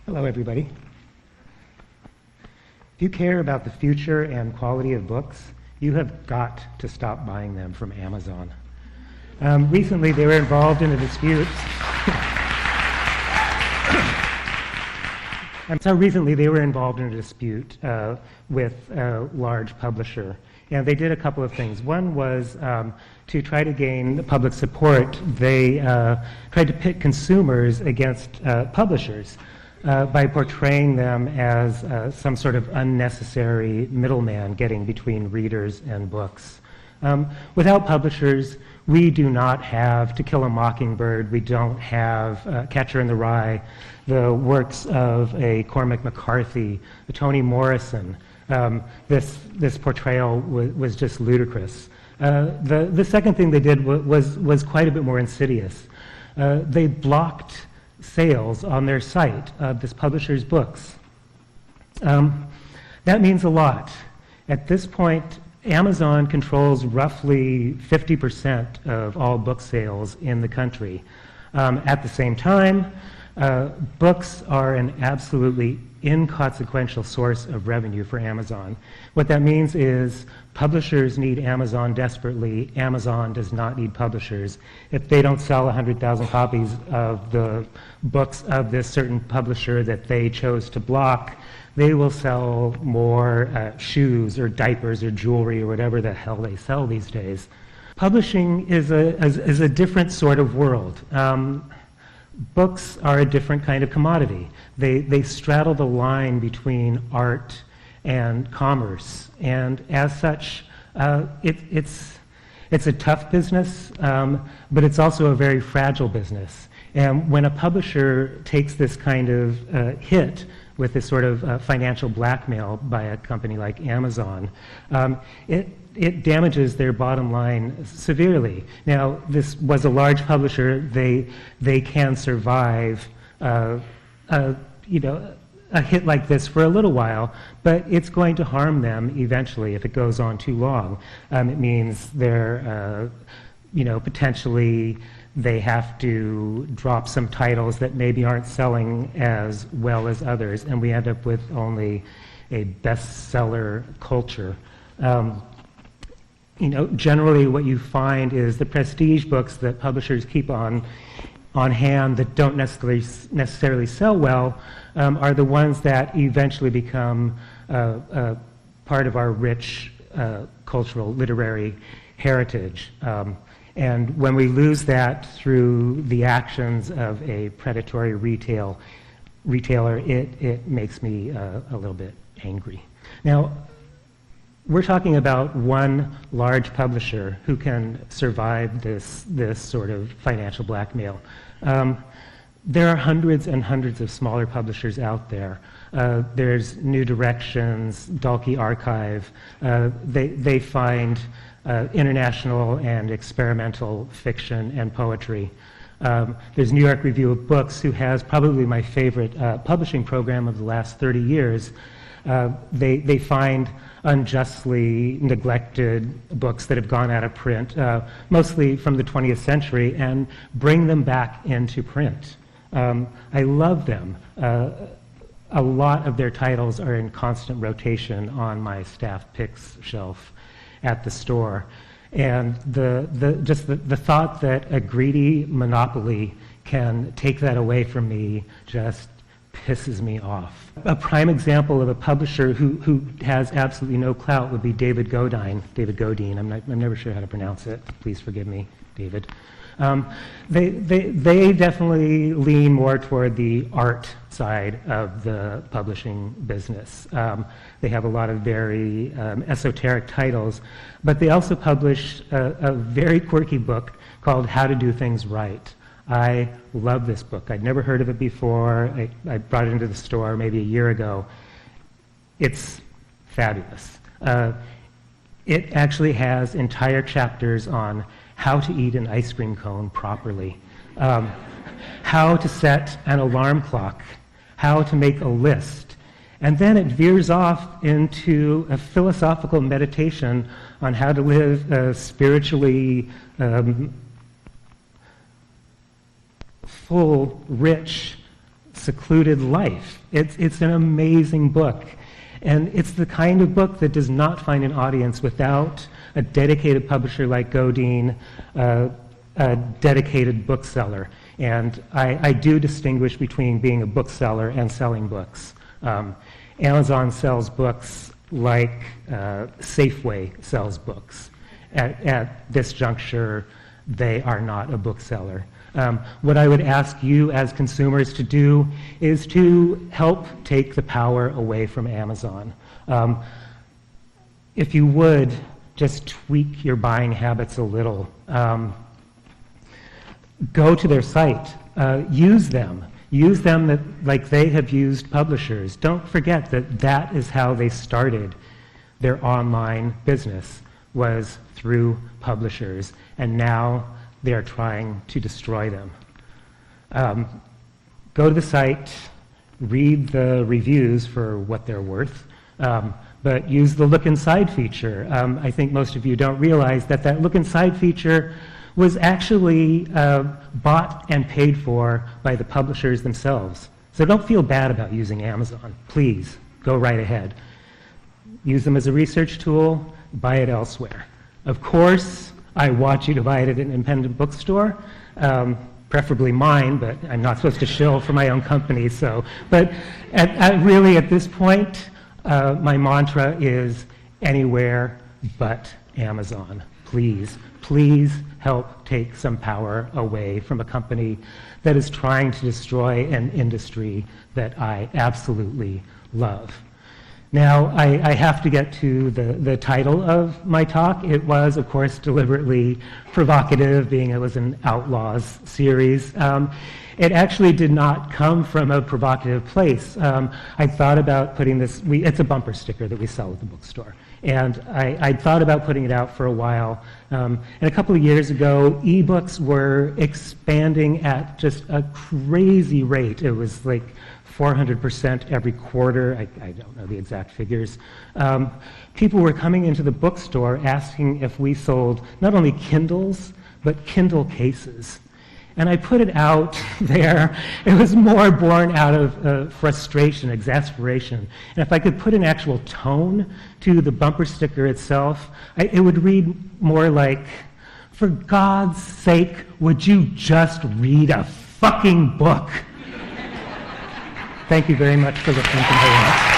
Hello, everybody. If you care about the future and quality of books, you have got to stop buying them from Amazon. Recently, they were involved in a dispute. With a large publisher. And they did a couple of things. One was to try to gain public support. They tried to pit consumers against publishers by portraying them as some sort of unnecessary middleman getting between readers and books. Without publishers, we do not have To Kill a Mockingbird, we don't have Catcher in the Rye, the works of a Cormac McCarthy, a Toni Morrison. This portrayal was just ludicrous. The second thing they did was quite a bit more insidious. They blocked sales on their site of this publisher's books. That means a lot. At this point, Amazon controls roughly 50% of all book sales in the country. At the same time, books are an absolutely inconsequential source of revenue for Amazon. What that means is publishers need Amazon desperately. Amazon does not need publishers. If they don't sell 100,000 copies of the books of this certain publisher that they chose to block, they will sell more shoes or diapers or jewelry or whatever the hell they sell these days. Publishing is a different sort of world. Books are a different kind of commodity. They straddle the line between art and commerce, and as such, it's a tough business, but it's also a very fragile business. And when a publisher takes this kind of hit with this sort of financial blackmail by a company like Amazon, it damages their bottom line severely. Now, this was a large publisher. They can survive, a hit like this for a little while, but it's going to harm them eventually if it goes on too long. It means they're, potentially they have to drop some titles that maybe aren't selling as well as others, and we end up with only a bestseller culture. Generally what you find is the prestige books that publishers keep on hand that don't necessarily sell well are the ones that eventually become part of our rich cultural literary heritage. And when we lose that through the actions of a predatory retailer, it makes me a little bit angry. Now, we're talking about one large publisher who can survive this sort of financial blackmail. There are hundreds and hundreds of smaller publishers out there. There's New Directions, Dalkey Archive. They find international and experimental fiction and poetry. There's New York Review of Books, who has probably my favorite publishing program of the last 30 years. They find unjustly neglected books that have gone out of print, mostly from the 20th century, and bring them back into print. I love them. A lot of their titles are in constant rotation on my staff picks shelf at the store. And the thought that a greedy monopoly can take that away from me just pisses me off. A prime example of a publisher who has absolutely no clout would be David Godine. I'm never sure how to pronounce it. Please forgive me, David. They definitely lean more toward the art side of the publishing business. They have a lot of very esoteric titles, but they also publish a very quirky book called How to Do Things Right. I love this book. I'd never heard of it before. I brought it into the store maybe a year ago. It's fabulous. It actually has entire chapters on how to eat an ice cream cone properly, how to set an alarm clock, how to make a list. And then it veers off into a philosophical meditation on how to live a spiritually full, rich, secluded life. It's an amazing book. And it's the kind of book that does not find an audience without a dedicated publisher like Godine, a dedicated bookseller. And I do distinguish between being a bookseller and selling books. Amazon sells books like Safeway sells books. At this juncture, they are not a bookseller. What I would ask you as consumers to do is to help take the power away from Amazon. If you would, just tweak your buying habits a little. Go to their site. Use them. Use them like they have used publishers. Don't forget that that is how they started their online business, was through publishers, and now they are trying to destroy them. Go to the site, read the reviews for what they're worth, but use the look inside feature. I think most of you don't realize that that look inside feature was actually bought and paid for by the publishers themselves. So don't feel bad about using Amazon. Please, go right ahead. Use them as a research tool, buy it elsewhere. Of course, I want you to buy it at an independent bookstore, preferably mine, but I'm not supposed to shill for my own company, so. But really at this point, my mantra is anywhere but Amazon. Please, please help take some power away from a company that is trying to destroy an industry that I absolutely love. Now, I have to get to the title of my talk. It was, of course, deliberately provocative, being it was an Outlaws series. It actually did not come from a provocative place. I thought about putting this, it's a bumper sticker that we sell at the bookstore. And I thought about putting it out for a while. And a couple of years ago, ebooks were expanding at just a crazy rate. It was like 400% every quarter. I don't know the exact figures. People were coming into the bookstore asking if we sold not only Kindles, but Kindle cases. And I put it out there. It was more born out of frustration, exasperation. And if I could put an actual tone to the bumper sticker itself, it would read more like, "For God's sake, would you just read a fucking book?" Thank you very much for listening to my remarks.